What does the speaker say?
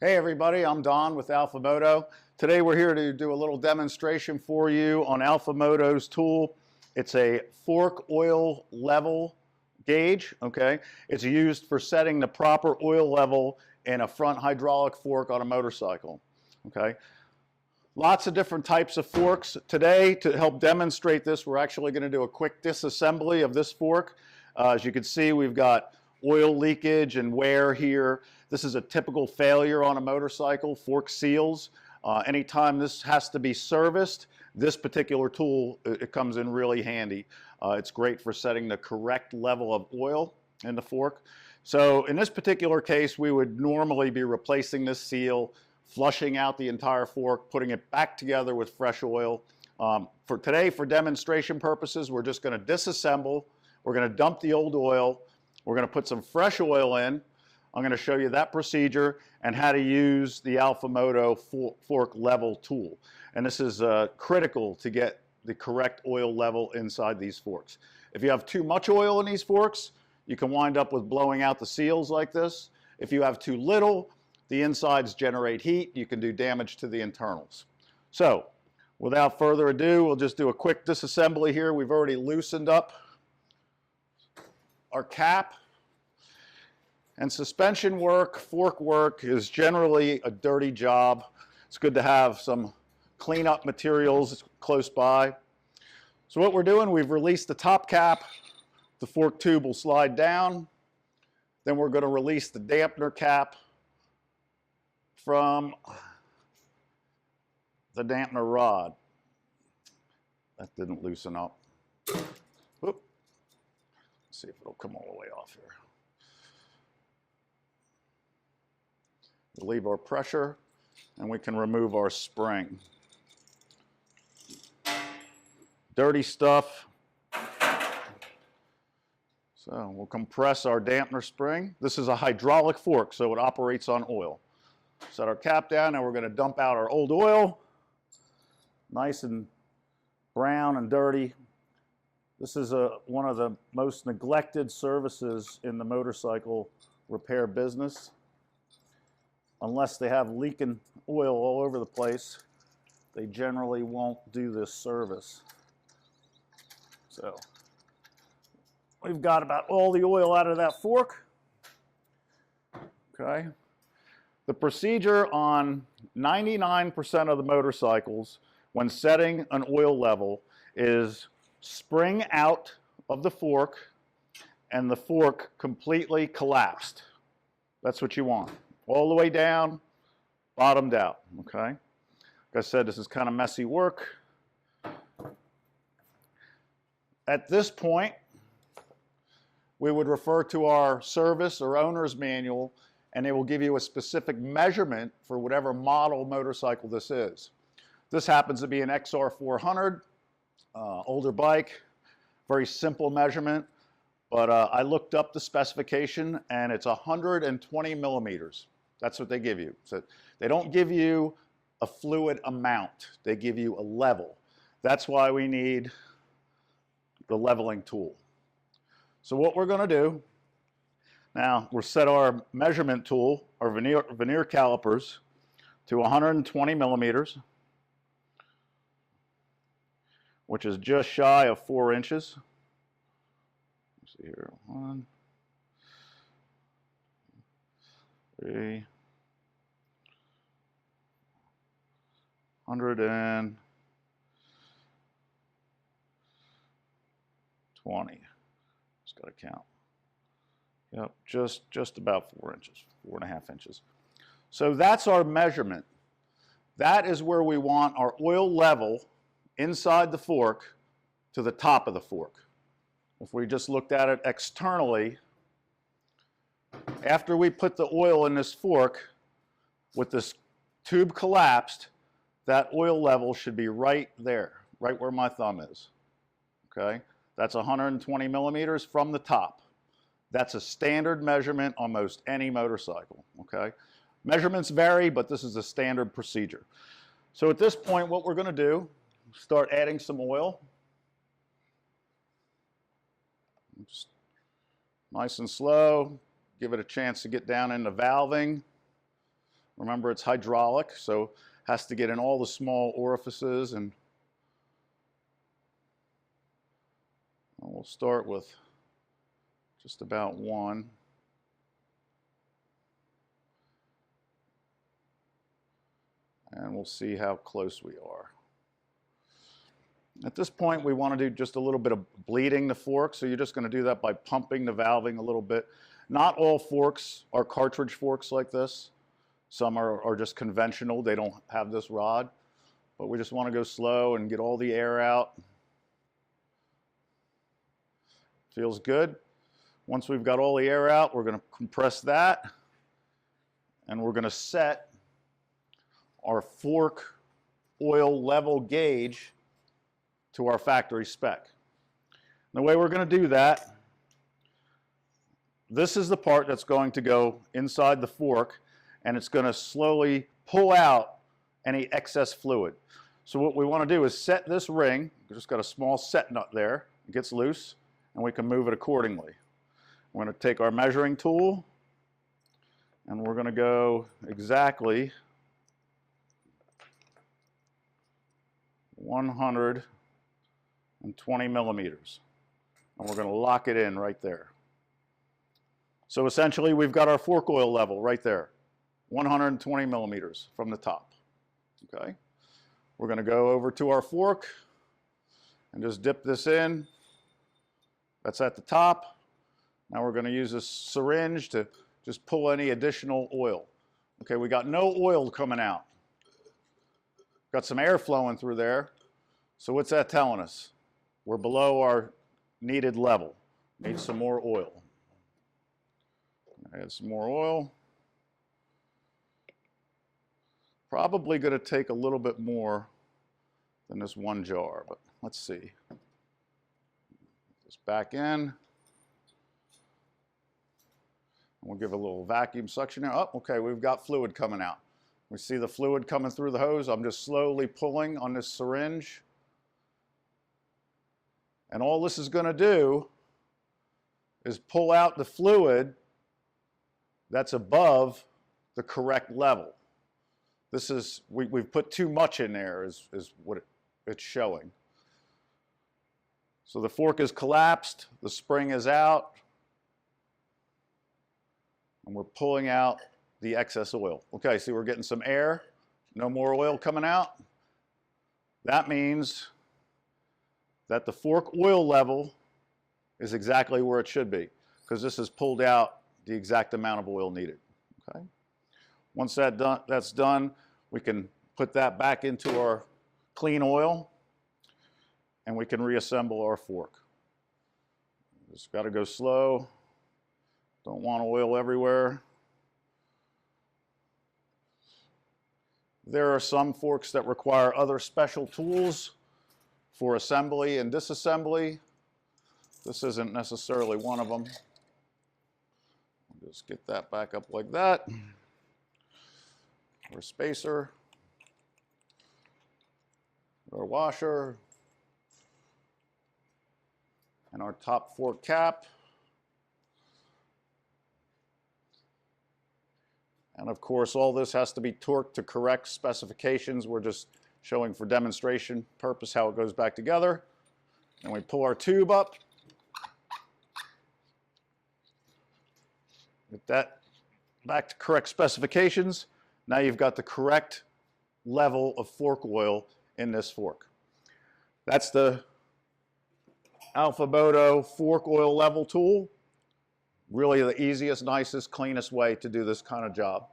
Hey everybody, I'm Don with MOTO. Today we're here to do a little demonstration for you on MOTO's tool. It's a fork oil level gauge, okay? It's used for setting the proper oil level in a front hydraulic fork on a motorcycle, okay? Lots of different types of forks. Today, to help demonstrate this, we're actually going to do a quick disassembly of this fork. As you can see, we've got oil leakage and wear here. This is a typical failure on a motorcycle, fork seals. Anytime this has to be serviced, this particular tool, it comes in really handy. It's great for setting the correct level of oil in the fork. So in this particular case, we would normally be replacing this seal, flushing out the entire fork, putting it back together with fresh oil. For today, for demonstration purposes, we're just going to disassemble. We're going to dump the old oil. We're going to put some fresh oil in. I'm going to show you that procedure and how to use the MOTO fork level tool. And this is critical to get the correct oil level inside these forks. If you have too much oil in these forks, you can wind up with blowing out the seals like this. If you have too little, the insides generate heat. You can do damage to the internals. So, without further ado, we'll just do a quick disassembly here. We've already loosened up our cap. And suspension work, fork work is generally a dirty job. It's good to have some cleanup materials close by. So what we're doing, we've released the top cap. The fork tube will slide down. Then we're going to release the dampener cap from the dampener rod. That didn't loosen up. Whoop. Let's see if it'll come all the way off here. Relieve our pressure, and we can remove our spring. Dirty stuff. So we'll compress our dampener spring. This is a hydraulic fork, so it operates on oil. Set our cap down, and we're going to dump out our old oil. Nice and brown and dirty. This is one of the most neglected services in the motorcycle repair business. Unless they have leaking oil all over the place, they generally won't do this service. So we've got about all the oil out of that fork. Okay. The procedure on 99% of the motorcycles when setting an oil level is spring out of the fork and the fork completely collapsed. That's what you want. All the way down, bottomed out, okay? Like I said, this is kind of messy work. At this point, we would refer to our service or owner's manual, and they will give you a specific measurement for whatever model motorcycle this is. This happens to be an XR400, older bike, very simple measurement, but I looked up the specification, and it's 120 millimeters. That's what they give you. So they don't give you a fluid amount. They give you a level. That's why we need the leveling tool. So what we're going to do, now we'll set our measurement tool, our vernier calipers, to 120 millimeters, which is just shy of 4 inches. Let's see here, 1, 3, 120. Just got to count. Yep, just about 4 inches, 4.5 inches. So that's our measurement. That is where we want our oil level inside the fork to the top of the fork. If we just looked at it externally, after we put the oil in this fork, with this tube collapsed, that oil level should be right there, right where my thumb is. Okay? That's 120 millimeters from the top. That's a standard measurement on most any motorcycle. Okay? Measurements vary, but this is a standard procedure. So at this point, what we're going to do, start adding some oil. Just nice and slow. Give it a chance to get down into valving. Remember, it's hydraulic, so has to get in all the small orifices, and we'll start with just about one. And we'll see how close we are. At this point, we want to do just a little bit of bleeding the fork, so you're just going to do that by pumping the valving a little bit. Not all forks are cartridge forks like this. Some are just conventional. They don't have this rod. But we just want to go slow and get all the air out. Feels good. Once we've got all the air out, we're going to compress that. And we're going to set our fork oil level gauge to our factory spec. The way we're going to do that, this is the part that's going to go inside the fork, and it's going to slowly pull out any excess fluid. So what we want to do is set this ring. We've just got a small set nut there. It gets loose, and we can move it accordingly. We're going to take our measuring tool, and we're going to go exactly 120 millimeters. And we're going to lock it in right there. So essentially, we've got our fork oil level right there, 120 millimeters from the top. Okay? We're going to go over to our fork and just dip this in. That's at the top. Now we're going to use this syringe to just pull any additional oil. Okay, we got no oil coming out. Got some air flowing through there. So what's that telling us? We're below our needed level. Need some more oil. Add some more oil. Probably going to take a little bit more than this one jar, but let's see. This back in. We'll give a little vacuum suction now. Oh, okay, we've got fluid coming out. We see the fluid coming through the hose. I'm just slowly pulling on this syringe. And all this is going to do is pull out the fluid that's above the correct level. This is, we've put too much in there is what it's showing. So the fork is collapsed, the spring is out, and we're pulling out the excess oil. Okay, see, we're getting some air, no more oil coming out. That means that the fork oil level is exactly where it should be, because this has pulled out the exact amount of oil needed. Okay? Once that's done, we can put that back into our clean oil, and we can reassemble our fork. Just got to go slow. Don't want oil everywhere. There are some forks that require other special tools for assembly and disassembly. This isn't necessarily one of them. Just get that back up like that. Our spacer, our washer, and our top fork cap. And of course, all this has to be torqued to correct specifications. We're just showing for demonstration purpose how it goes back together. And we pull our tube up. Get that back to correct specifications. Now you've got the correct level of fork oil in this fork. That's the MOTO fork oil level tool. Really the easiest, nicest, cleanest way to do this kind of job.